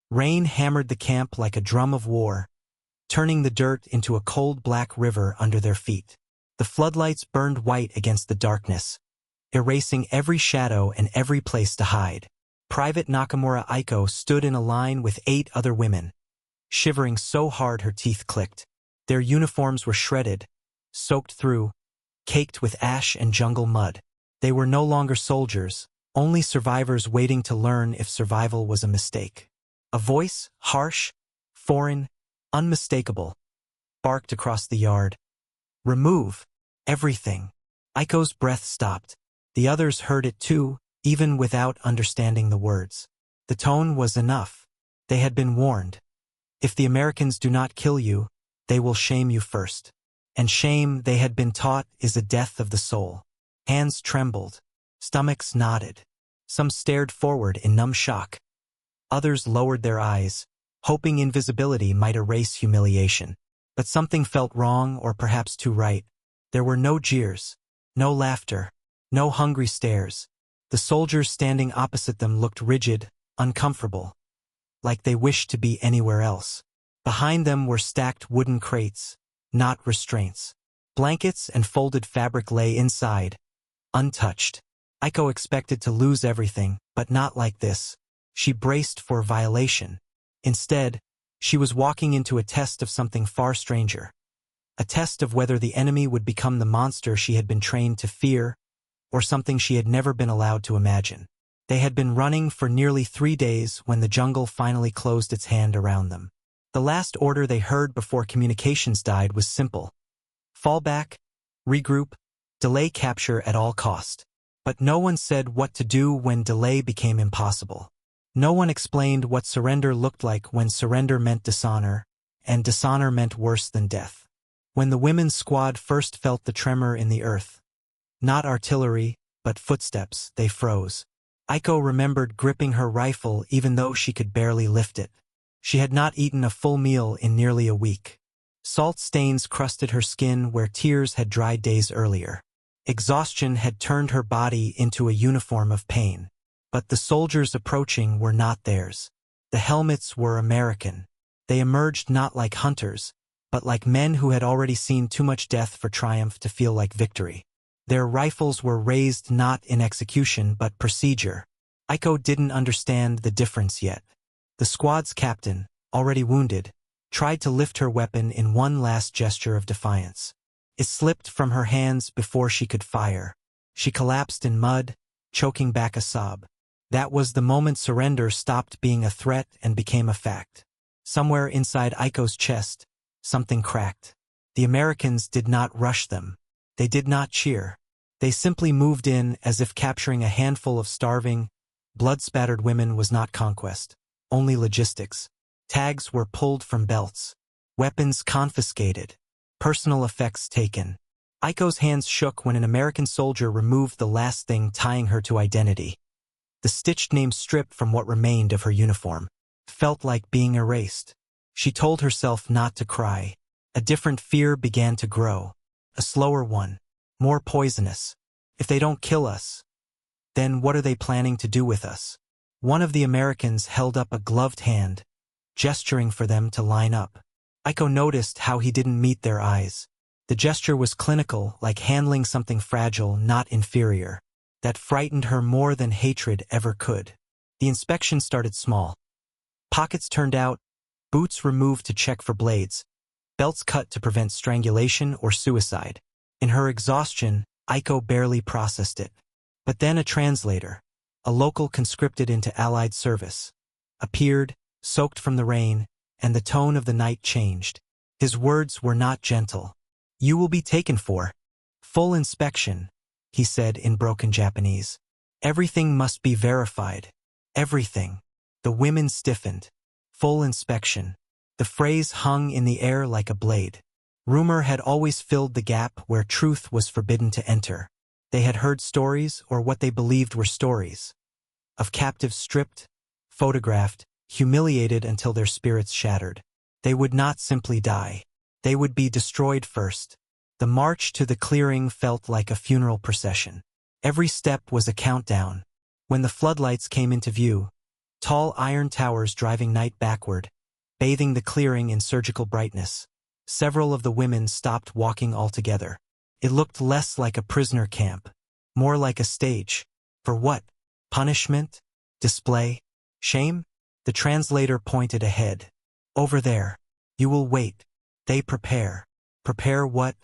Rain hammered the camp like a drum of war, turning the dirt into a cold black river under their feet. The floodlights burned white against the darkness, erasing every shadow and every place to hide. Private Nakamura Aiko stood in a line with 8 other women, shivering so hard her teeth clicked. Their uniforms were shredded, soaked through, caked with ash and jungle mud. They were no longer soldiers, only survivors waiting to learn if survival was a mistake. A voice, harsh, foreign, unmistakable, barked across the yard. "Remove everything." Aiko's breath stopped. The others heard it too, even without understanding the words. The tone was enough. They had been warned. If the Americans do not kill you, they will shame you first. And shame, they had been taught, is a death of the soul. Hands trembled. Stomachs nodded. Some stared forward in numb shock. Others lowered their eyes, hoping invisibility might erase humiliation. But something felt wrong, or perhaps too right. There were no jeers, no laughter, no hungry stares. The soldiers standing opposite them looked rigid, uncomfortable, like they wished to be anywhere else. Behind them were stacked wooden crates, not restraints. Blankets and folded fabric lay inside, untouched. Aiko expected to lose everything, but not like this. She braced for violation. Instead, she was walking into a test of something far stranger. A test of whether the enemy would become the monster she had been trained to fear, or something she had never been allowed to imagine. They had been running for nearly 3 days when the jungle finally closed its hand around them. The last order they heard before communications died was simple: fall back, regroup, delay capture at all cost. But no one said what to do when delay became impossible. No one explained what surrender looked like when surrender meant dishonor, and dishonor meant worse than death. When the women's squad first felt the tremor in the earth, not artillery, but footsteps, they froze. Aiko remembered gripping her rifle even though she could barely lift it. She had not eaten a full meal in nearly a week. Salt stains crusted her skin where tears had dried days earlier. Exhaustion had turned her body into a uniform of pain. But the soldiers approaching were not theirs. The helmets were American. They emerged not like hunters, but like men who had already seen too much death for triumph to feel like victory. Their rifles were raised not in execution but procedure. Aiko didn't understand the difference yet. The squad's captain, already wounded, tried to lift her weapon in one last gesture of defiance. It slipped from her hands before she could fire. She collapsed in mud, choking back a sob. That was the moment surrender stopped being a threat and became a fact. Somewhere inside Aiko's chest, something cracked. The Americans did not rush them. They did not cheer. They simply moved in as if capturing a handful of starving, blood-spattered women was not conquest, only logistics. Tags were pulled from belts, weapons confiscated, personal effects taken. Aiko's hands shook when an American soldier removed the last thing tying her to identity. The stitched name stripped from what remained of her uniform. Felt like being erased. She told herself not to cry. A different fear began to grow. A slower one. More poisonous. If they don't kill us, then what are they planning to do with us? One of the Americans held up a gloved hand, gesturing for them to line up. Aiko noticed how he didn't meet their eyes. The gesture was clinical, like handling something fragile, not inferior. That frightened her more than hatred ever could. The inspection started small. Pockets turned out, boots removed to check for blades, belts cut to prevent strangulation or suicide. In her exhaustion, Aiko barely processed it. But then a translator, a local conscripted into Allied service, appeared, soaked from the rain, and the tone of the night changed. His words were not gentle. "You will be taken for full inspection," he said in broken Japanese. "Everything must be verified. Everything." The women stiffened. Full inspection. The phrase hung in the air like a blade. Rumor had always filled the gap where truth was forbidden to enter. They had heard stories, or what they believed were stories, of captives stripped, photographed, humiliated until their spirits shattered. They would not simply die. They would be destroyed first. The march to the clearing felt like a funeral procession. Every step was a countdown. When the floodlights came into view, Tall iron towers driving night backward, bathing the clearing in surgical brightness. Several of the women stopped walking altogether. It looked less like a prisoner camp, more like a stage. For what? Punishment? Display? Shame? The translator pointed ahead. Over there. You will wait. They prepare. Prepare what?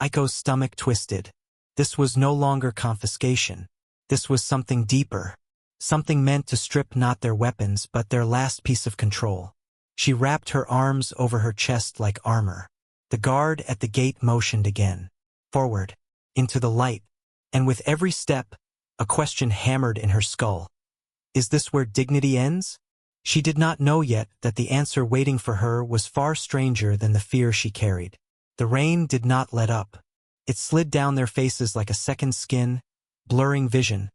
Aiko's stomach twisted. This was no longer confiscation. This was something deeper. Something meant to strip not their weapons but their last piece of control. She wrapped her arms over her chest like armor. The guard at the gate motioned again. Forward. Into the light. And with every step, a question hammered in her skull. Is this where dignity ends? She did not know yet that the answer waiting for her was far stranger than the fear she carried. The rain did not let up. It slid down their faces like a second skin, blurring vision,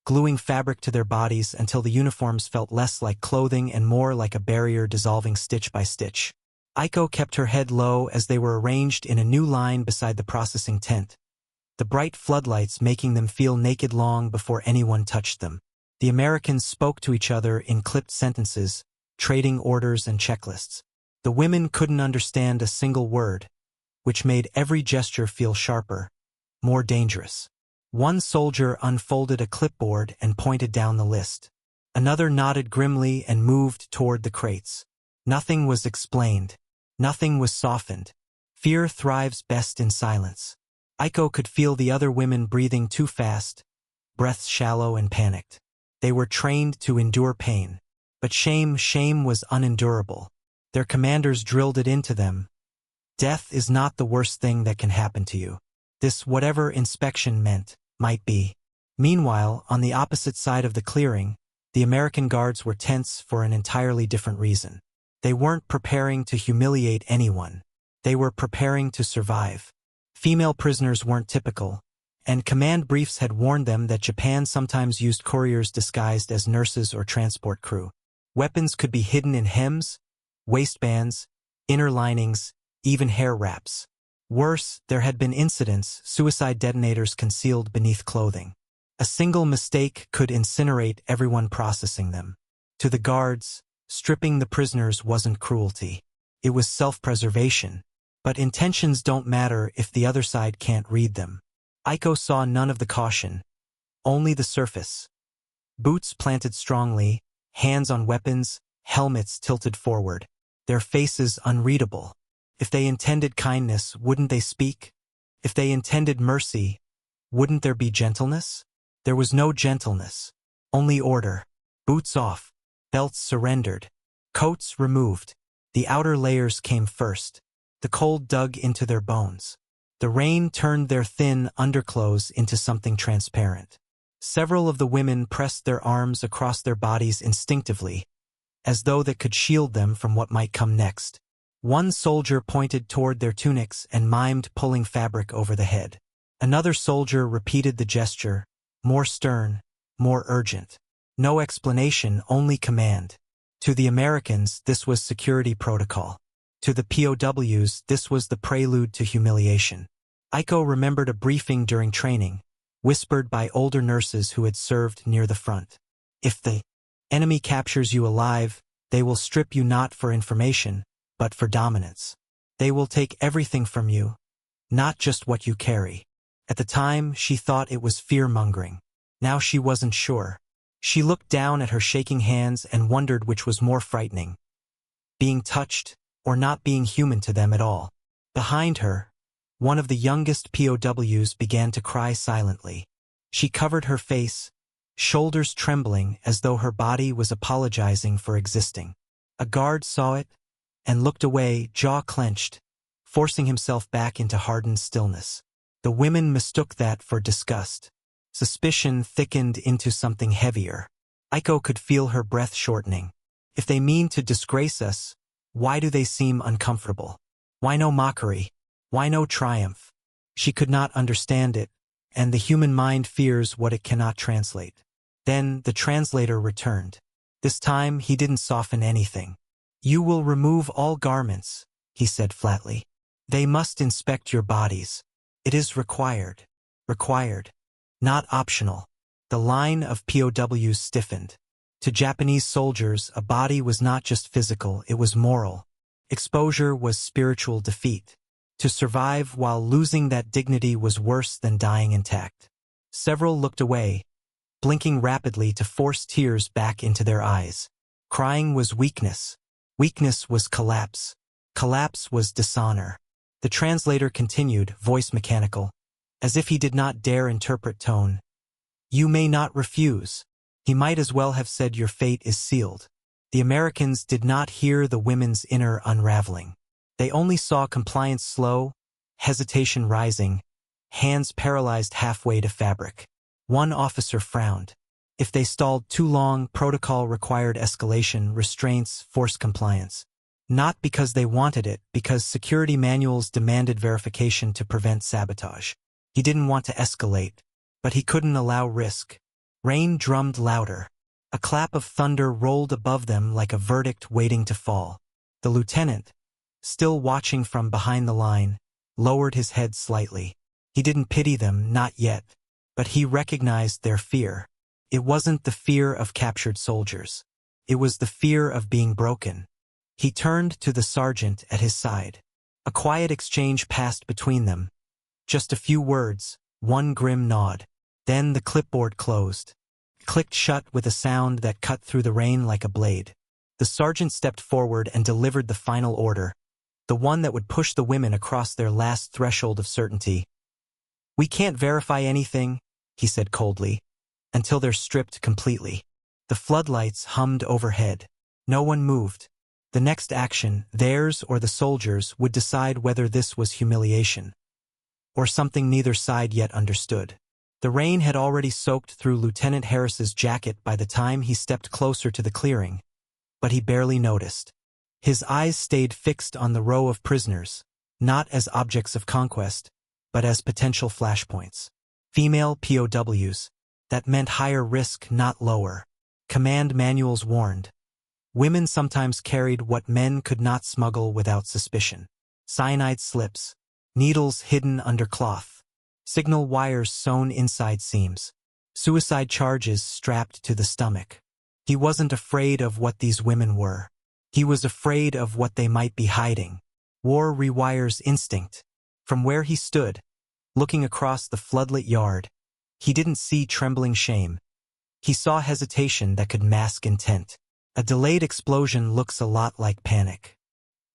gluing fabric to their bodies until the uniforms felt less like clothing and more like a barrier dissolving stitch by stitch. Aiko kept her head low as they were arranged in a new line beside the processing tent, the bright floodlights making them feel naked long before anyone touched them. The Americans spoke to each other in clipped sentences, trading orders and checklists. The women couldn't understand a single word, which made every gesture feel sharper, more dangerous. One soldier unfolded a clipboard and pointed down the list. Another nodded grimly and moved toward the crates. Nothing was explained. Nothing was softened. Fear thrives best in silence. Aiko could feel the other women breathing too fast, breaths shallow and panicked. They were trained to endure pain. But shame was unendurable. Their commanders drilled it into them. Death is not the worst thing that can happen to you. This whatever inspection meant, might be. Meanwhile, on the opposite side of the clearing, the American guards were tense for an entirely different reason. They weren't preparing to humiliate anyone. They were preparing to survive. Female prisoners weren't typical, and command briefs had warned them that Japan sometimes used couriers disguised as nurses or transport crew. Weapons could be hidden in hems, waistbands, inner linings, even hair wraps. Worse, there had been incidents, suicide detonators concealed beneath clothing. A single mistake could incinerate everyone processing them. To the guards, stripping the prisoners wasn't cruelty. It was self-preservation. But intentions don't matter if the other side can't read them. Aiko saw none of the caution, only the surface. Boots planted strongly, hands on weapons, helmets tilted forward, their faces unreadable. If they intended kindness, wouldn't they speak? If they intended mercy, wouldn't there be gentleness? There was no gentleness, only order. Boots off, belts surrendered, coats removed. The outer layers came first. The cold dug into their bones. The rain turned their thin underclothes into something transparent. Several of the women pressed their arms across their bodies instinctively, as though that could shield them from what might come next. One soldier pointed toward their tunics and mimed pulling fabric over the head. Another soldier repeated the gesture, more stern, more urgent. No explanation, only command. To the Americans, this was security protocol. To the POWs, this was the prelude to humiliation. Aiko remembered a briefing during training, whispered by older nurses who had served near the front. If the enemy captures you alive, they will strip you not for information, but for dominance. They will take everything from you, not just what you carry. At the time, she thought it was fear-mongering. Now she wasn't sure. She looked down at her shaking hands and wondered which was more frightening. Being touched, or not being human to them at all. Behind her, one of the youngest POWs began to cry silently. She covered her face, shoulders trembling as though her body was apologizing for existing. A guard saw it and looked away, jaw clenched, forcing himself back into hardened stillness. The women mistook that for disgust. Suspicion thickened into something heavier. Aiko could feel her breath shortening. If they mean to disgrace us, why do they seem uncomfortable? Why no mockery? Why no triumph? She could not understand it, and the human mind fears what it cannot translate. Then the translator returned. This time he didn't soften anything. You will remove all garments, he said flatly. They must inspect your bodies. It is required. Required. Not optional. The line of POWs stiffened. To Japanese soldiers, a body was not just physical, it was moral. Exposure was spiritual defeat. To survive while losing that dignity was worse than dying intact. Several looked away, blinking rapidly to force tears back into their eyes. Crying was weakness. Weakness was collapse. Collapse was dishonor. The translator continued, voice mechanical, as if he did not dare interpret tone. You may not refuse. He might as well have said your fate is sealed. The Americans did not hear the women's inner unraveling. They only saw compliance slow, hesitation rising, hands paralyzed halfway to fabric. One officer frowned. If they stalled too long, protocol required escalation, restraints, forced compliance. Not because they wanted it, because security manuals demanded verification to prevent sabotage. He didn't want to escalate, but he couldn't allow risk. Rain drummed louder. A clap of thunder rolled above them like a verdict waiting to fall. The lieutenant, still watching from behind the line, lowered his head slightly. He didn't pity them, not yet, but he recognized their fear. It wasn't the fear of captured soldiers. It was the fear of being broken. He turned to the sergeant at his side. A quiet exchange passed between them. Just a few words, one grim nod. Then the clipboard closed. Clicked shut with a sound that cut through the rain like a blade. The sergeant stepped forward and delivered the final order, the one that would push the women across their last threshold of certainty. We can't verify anything, he said coldly, until they're stripped completely. The floodlights hummed overhead. No one moved. The next action, theirs or the soldiers, would decide whether this was humiliation or something neither side yet understood. The rain had already soaked through Lieutenant Harris's jacket by the time he stepped closer to the clearing, but he barely noticed. His eyes stayed fixed on the row of prisoners, not as objects of conquest, but as potential flashpoints. Female POWs. That meant higher risk, not lower. Command manuals warned. Women sometimes carried what men could not smuggle without suspicion. Cyanide slips. Needles hidden under cloth. Signal wires sewn inside seams. Suicide charges strapped to the stomach. He wasn't afraid of what these women were. He was afraid of what they might be hiding. War rewires instinct. From where he stood, looking across the floodlit yard, he didn't see trembling shame. He saw hesitation that could mask intent. A delayed explosion looks a lot like panic.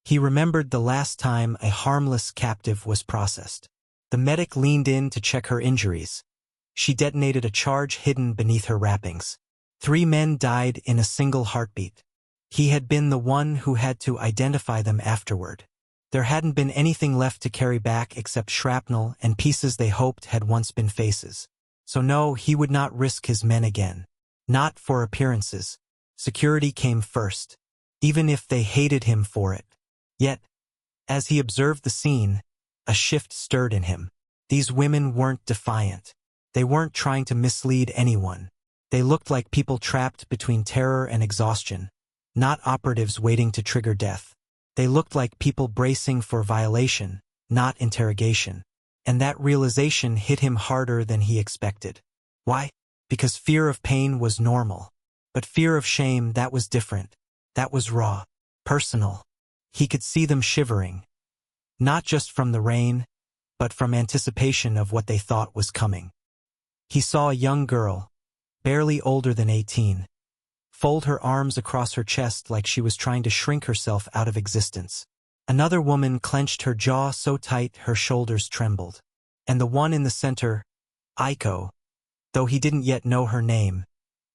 He remembered the last time a harmless captive was processed. The medic leaned in to check her injuries. She detonated a charge hidden beneath her wrappings. 3 men died in a single heartbeat. He had been the one who had to identify them afterward. There hadn't been anything left to carry back except shrapnel and pieces they hoped had once been faces. So no, he would not risk his men again. Not for appearances. Security came first, even if they hated him for it. Yet, as he observed the scene, a shift stirred in him. These women weren't defiant. They weren't trying to mislead anyone. They looked like people trapped between terror and exhaustion, not operatives waiting to trigger death. They looked like people bracing for violation, not interrogation. And that realization hit him harder than he expected. Why? Because fear of pain was normal. But fear of shame, that was different. That was raw, personal. He could see them shivering. Not just from the rain, but from anticipation of what they thought was coming. He saw a young girl, barely older than 18, fold her arms across her chest like she was trying to shrink herself out of existence. Another woman clenched her jaw so tight her shoulders trembled. And the one in the center, Aiko, though he didn't yet know her name,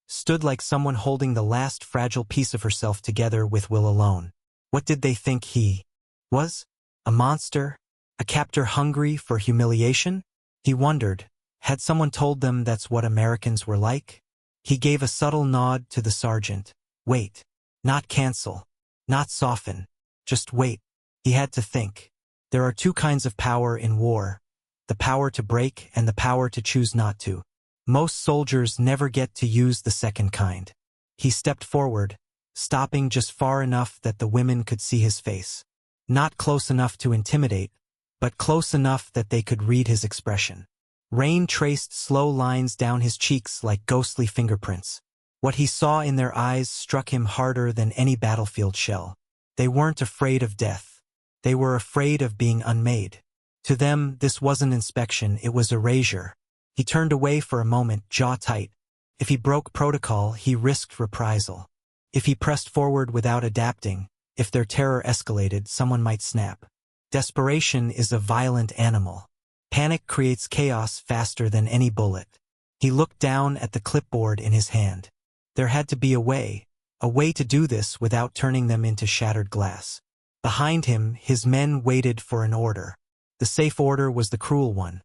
stood like someone holding the last fragile piece of herself together with will alone. What did they think he was? A monster? A captor hungry for humiliation? He wondered, had someone told them that's what Americans were like? He gave a subtle nod to the sergeant. Wait. Not cancel. Not soften. Just wait. He had to think. There are 2 kinds of power in war. The power to break and the power to choose not to. Most soldiers never get to use the second kind. He stepped forward, stopping just far enough that the women could see his face. Not close enough to intimidate, but close enough that they could read his expression. Rain traced slow lines down his cheeks like ghostly fingerprints. What he saw in their eyes struck him harder than any battlefield shell. They weren't afraid of death. They were afraid of being unmade. To them, this wasn't inspection, it was erasure. He turned away for a moment, jaw tight. If he broke protocol, he risked reprisal. If he pressed forward without adapting, if their terror escalated, someone might snap. Desperation is a violent animal. Panic creates chaos faster than any bullet. He looked down at the clipboard in his hand. There had to be a way to do this without turning them into shattered glass. Behind him, his men waited for an order. The safe order was the cruel one.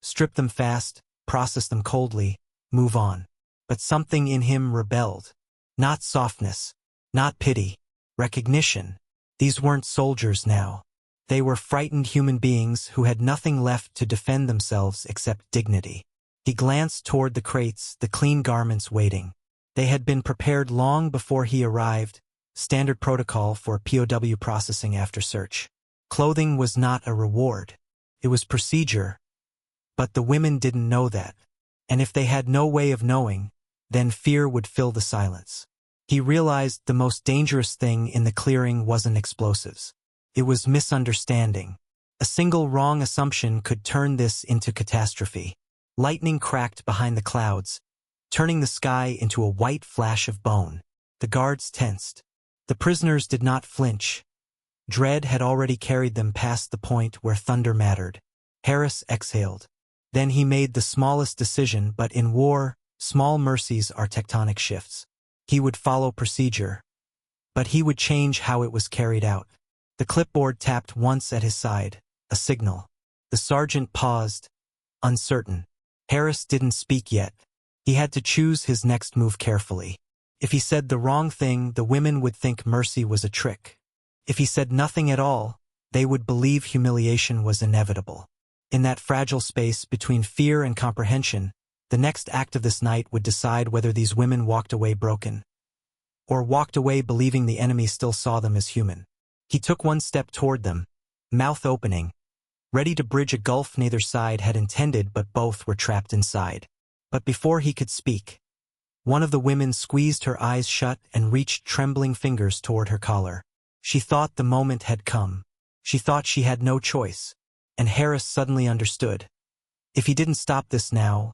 Strip them fast, process them coldly, move on. But something in him rebelled. Not softness, not pity, recognition. These weren't soldiers now. They were frightened human beings who had nothing left to defend themselves except dignity. He glanced toward the crates, the clean garments waiting. They had been prepared long before he arrived, standard protocol for POW processing after search. Clothing was not a reward. It was procedure. But the women didn't know that. And if they had no way of knowing, then fear would fill the silence. He realized the most dangerous thing in the clearing wasn't explosives. It was misunderstanding. A single wrong assumption could turn this into catastrophe. Lightning cracked behind the clouds, turning the sky into a white flash of bone. The guards tensed. The prisoners did not flinch. Dread had already carried them past the point where thunder mattered. Harris exhaled. Then he made the smallest decision, but in war, small mercies are tectonic shifts. He would follow procedure, but he would change how it was carried out. The clipboard tapped once at his side, a signal. The sergeant paused, uncertain. Harris didn't speak yet. He had to choose his next move carefully. If he said the wrong thing, the women would think mercy was a trick. If he said nothing at all, they would believe humiliation was inevitable. In that fragile space between fear and comprehension, the next act of this night would decide whether these women walked away broken, or walked away believing the enemy still saw them as human. He took one step toward them, mouth opening, ready to bridge a gulf neither side had intended, but both were trapped inside. But before he could speak, one of the women squeezed her eyes shut and reached trembling fingers toward her collar. She thought the moment had come. She thought she had no choice. And Harris suddenly understood. If he didn't stop this now,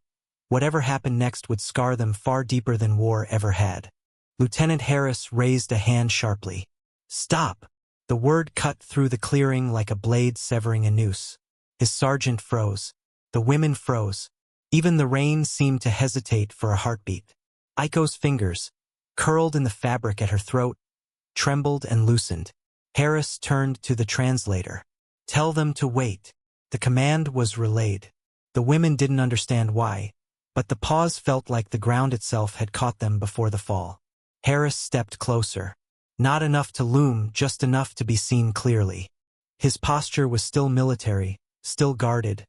whatever happened next would scar them far deeper than war ever had. Lieutenant Harris raised a hand sharply. Stop! The word cut through the clearing like a blade severing a noose. His sergeant froze. The women froze. Even the rain seemed to hesitate for a heartbeat. Aiko's fingers, curled in the fabric at her throat, trembled and loosened. Harris turned to the translator. Tell them to wait. The command was relayed. The women didn't understand why, but the pause felt like the ground itself had caught them before the fall. Harris stepped closer. Not enough to loom, just enough to be seen clearly. His posture was still military, still guarded,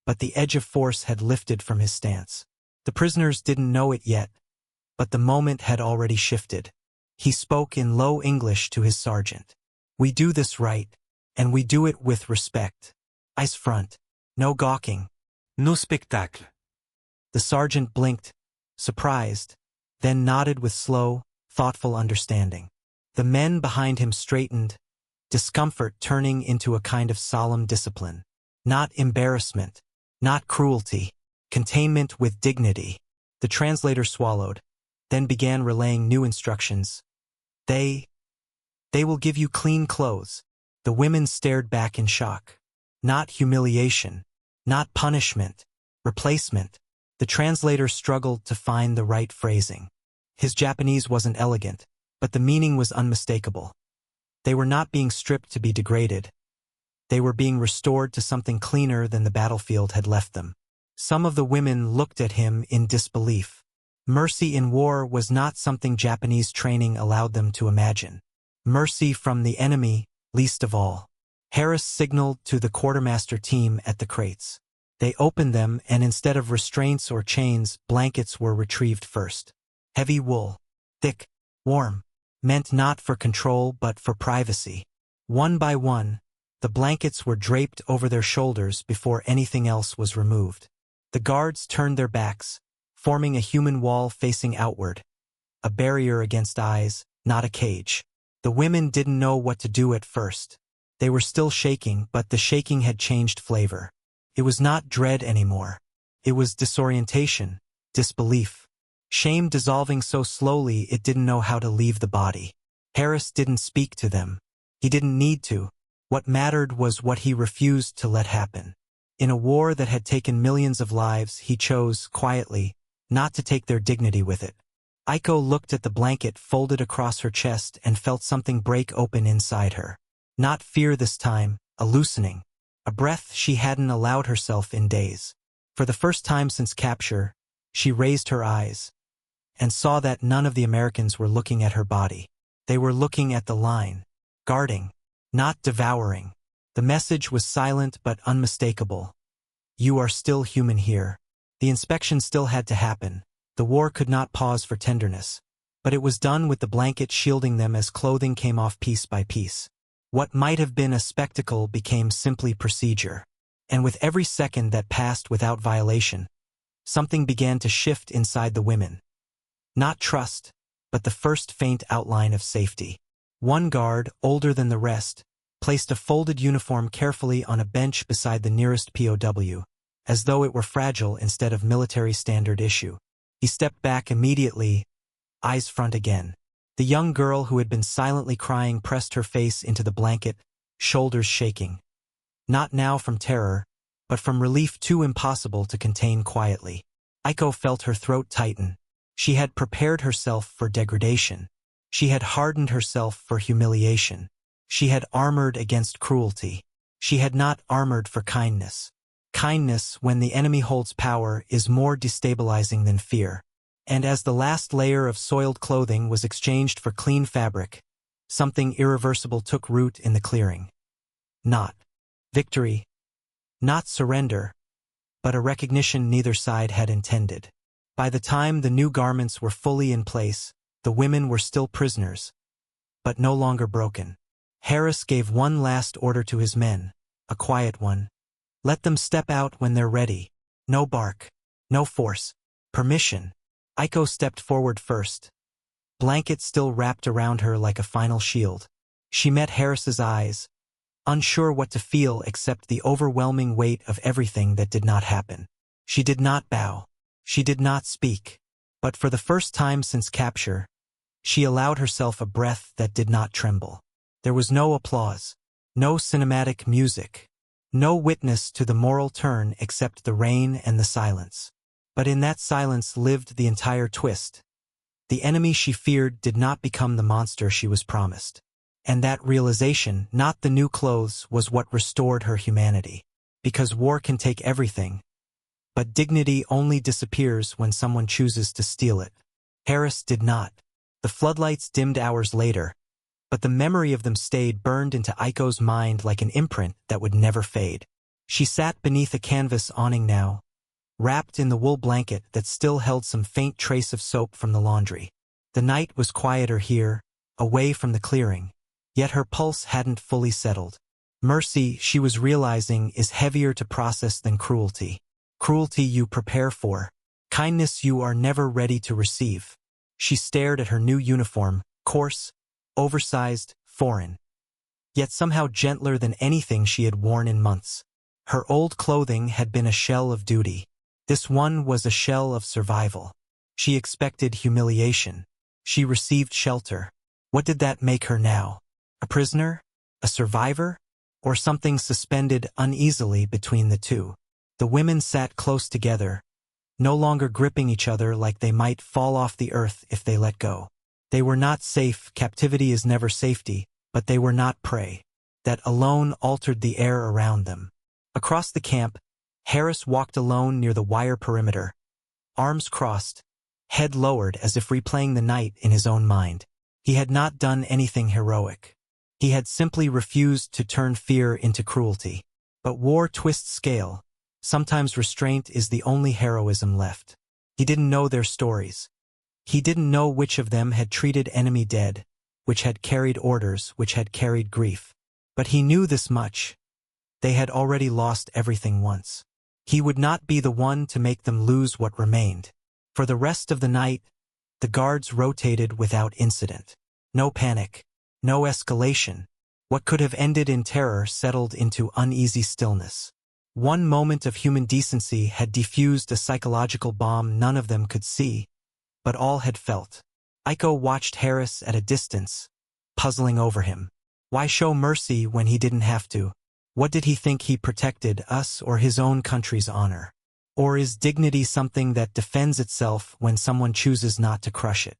but the edge of force had lifted from his stance. The prisoners didn't know it yet, but the moment had already shifted. He spoke in low English to his sergeant. We do this right, and we do it with respect. Ice front. No gawking. No spectacle. The sergeant blinked, surprised, then nodded with slow, thoughtful understanding. The men behind him straightened, discomfort turning into a kind of solemn discipline. Not embarrassment, not cruelty, containment with dignity. The translator swallowed, then began relaying new instructions. They will give you clean clothes. The women stared back in shock. Not humiliation, not punishment, replacement. The translator struggled to find the right phrasing. His Japanese wasn't elegant, but the meaning was unmistakable. They were not being stripped to be degraded. They were being restored to something cleaner than the battlefield had left them. Some of the women looked at him in disbelief. Mercy in war was not something Japanese training allowed them to imagine. Mercy from the enemy, least of all. Harris signaled to the quartermaster team at the crates. They opened them, and instead of restraints or chains, blankets were retrieved first. Heavy wool, thick, warm, meant not for control but for privacy. One by one, the blankets were draped over their shoulders before anything else was removed. The guards turned their backs, forming a human wall facing outward. a barrier against eyes, not a cage. The women didn't know what to do at first. They were still shaking, but the shaking had changed flavor. It was not dread anymore. It was disorientation, disbelief. Shame dissolving so slowly it didn't know how to leave the body. Harris didn't speak to them. He didn't need to. What mattered was what he refused to let happen. In a war that had taken millions of lives, he chose, quietly, not to take their dignity with it. Aiko looked at the blanket folded across her chest and felt something break open inside her. Not fear this time, a loosening. A breath she hadn't allowed herself in days. For the first time since capture, she raised her eyes and saw that none of the Americans were looking at her body. They were looking at the line, guarding, not devouring. The message was silent but unmistakable. You are still human here. The inspection still had to happen. The war could not pause for tenderness. But it was done with the blanket shielding them as clothing came off piece by piece. What might have been a spectacle became simply procedure. And with every second that passed without violation, something began to shift inside the women. Not trust, but the first faint outline of safety. One guard, older than the rest, placed a folded uniform carefully on a bench beside the nearest POW, as though it were fragile instead of military standard issue. He stepped back immediately, eyes front again. The young girl who had been silently crying pressed her face into the blanket, shoulders shaking. Not now from terror, but from relief too impossible to contain quietly. Aiko felt her throat tighten. She had prepared herself for degradation. She had hardened herself for humiliation. She had armored against cruelty. She had not armored for kindness. Kindness, when the enemy holds power, is more destabilizing than fear. And as the last layer of soiled clothing was exchanged for clean fabric, something irreversible took root in the clearing. Not victory, not surrender, but a recognition neither side had intended. By the time the new garments were fully in place, the women were still prisoners, but no longer broken. Harris gave one last order to his men, a quiet one. Let them step out when they're ready. No bark, no force, permission. Aiko stepped forward first, blanket still wrapped around her like a final shield. She met Harris's eyes, unsure what to feel except the overwhelming weight of everything that did not happen. She did not bow. She did not speak. But for the first time since capture, she allowed herself a breath that did not tremble. There was no applause, no cinematic music, no witness to the moral turn except the rain and the silence. But in that silence lived the entire twist. The enemy she feared did not become the monster she was promised. And that realization, not the new clothes, was what restored her humanity. Because war can take everything, but dignity only disappears when someone chooses to steal it. Harris did not. The floodlights dimmed hours later, but the memory of them stayed burned into Aiko's mind like an imprint that would never fade. She sat beneath a canvas awning now, wrapped in the wool blanket that still held some faint trace of soap from the laundry. The night was quieter here, away from the clearing, yet her pulse hadn't fully settled. Mercy, she was realizing, is heavier to process than cruelty. Cruelty you prepare for. Kindness you are never ready to receive. She stared at her new uniform, coarse, oversized, foreign, yet somehow gentler than anything she had worn in months. Her old clothing had been a shell of duty. This one was a shell of survival. She expected humiliation. She received shelter. What did that make her now? A prisoner? A survivor? Or something suspended uneasily between the two? The women sat close together, no longer gripping each other like they might fall off the earth if they let go. They were not safe. Captivity is never safety, but they were not prey. That alone altered the air around them. Across the camp, Harris walked alone near the wire perimeter, arms crossed, head lowered as if replaying the night in his own mind. He had not done anything heroic. He had simply refused to turn fear into cruelty. But war twists scale. Sometimes restraint is the only heroism left. He didn't know their stories. He didn't know which of them had treated enemy dead, which had carried orders, which had carried grief. But he knew this much. They had already lost everything once. He would not be the one to make them lose what remained. For the rest of the night, The guards rotated without incident. No panic. No escalation. What could have ended in terror settled into uneasy stillness. One moment of human decency had defused a psychological bomb none of them could see, but all had felt. Aiko watched Harris at a distance, puzzling over him. Why show mercy when he didn't have to? What did he think he protected, us or his own country's honor? Or is dignity something that defends itself when someone chooses not to crush it?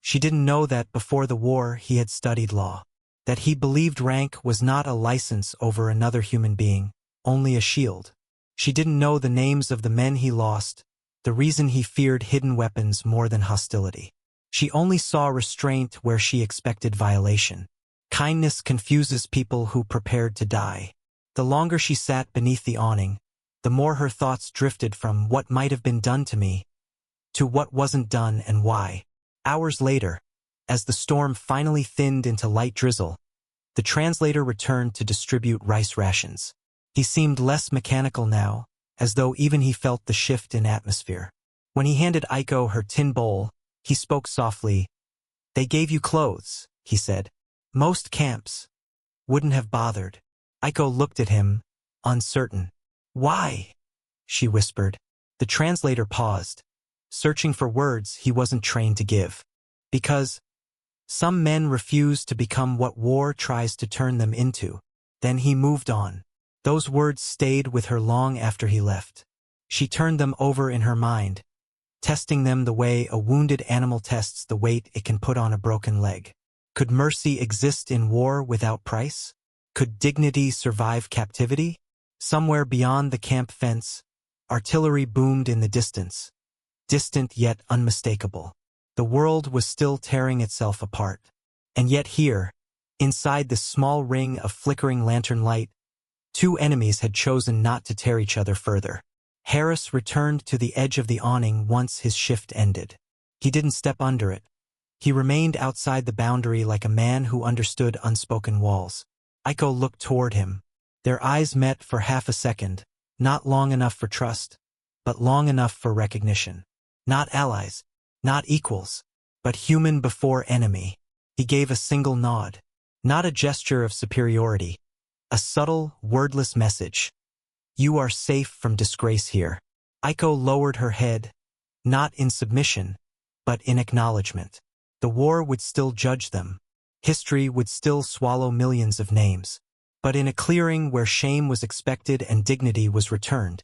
She didn't know that before the war he had studied law, that he believed rank was not a license over another human being, only a shield. She didn't know the names of the men he lost, the reason he feared hidden weapons more than hostility. She only saw restraint where she expected violation. Kindness confuses people who prepared to die. The longer she sat beneath the awning, the more her thoughts drifted from what might have been done to me to what wasn't done and why. Hours later, as the storm finally thinned into light drizzle, the translator returned to distribute rice rations. He seemed less mechanical now, as though even he felt the shift in atmosphere. When he handed Aiko her tin bowl, he spoke softly. "They gave you clothes," he said. "Most camps wouldn't have bothered." Aiko looked at him, uncertain. "Why?" she whispered. The translator paused, searching for words he wasn't trained to give. "Because some men refuse to become what war tries to turn them into." Then he moved on. Those words stayed with her long after he left. She turned them over in her mind, testing them the way a wounded animal tests the weight it can put on a broken leg. Could mercy exist in war without price? Could dignity survive captivity? Somewhere beyond the camp fence, artillery boomed in the distance, distant yet unmistakable. The world was still tearing itself apart. And yet here, inside this small ring of flickering lantern light, two enemies had chosen not to tear each other further. Harris returned to the edge of the awning once his shift ended. He didn't step under it. He remained outside the boundary like a man who understood unspoken walls. Aiko looked toward him. Their eyes met for half a second, not long enough for trust, but long enough for recognition. Not allies, not equals, but human before enemy. He gave a single nod, not a gesture of superiority, a subtle, wordless message. "You are safe from disgrace here." Aiko lowered her head, not in submission, but in acknowledgement. The war would still judge them. History would still swallow millions of names. But in a clearing where shame was expected and dignity was returned,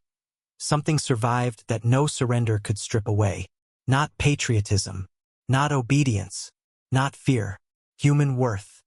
something survived that no surrender could strip away. Not patriotism, not obedience, not fear. Human worth.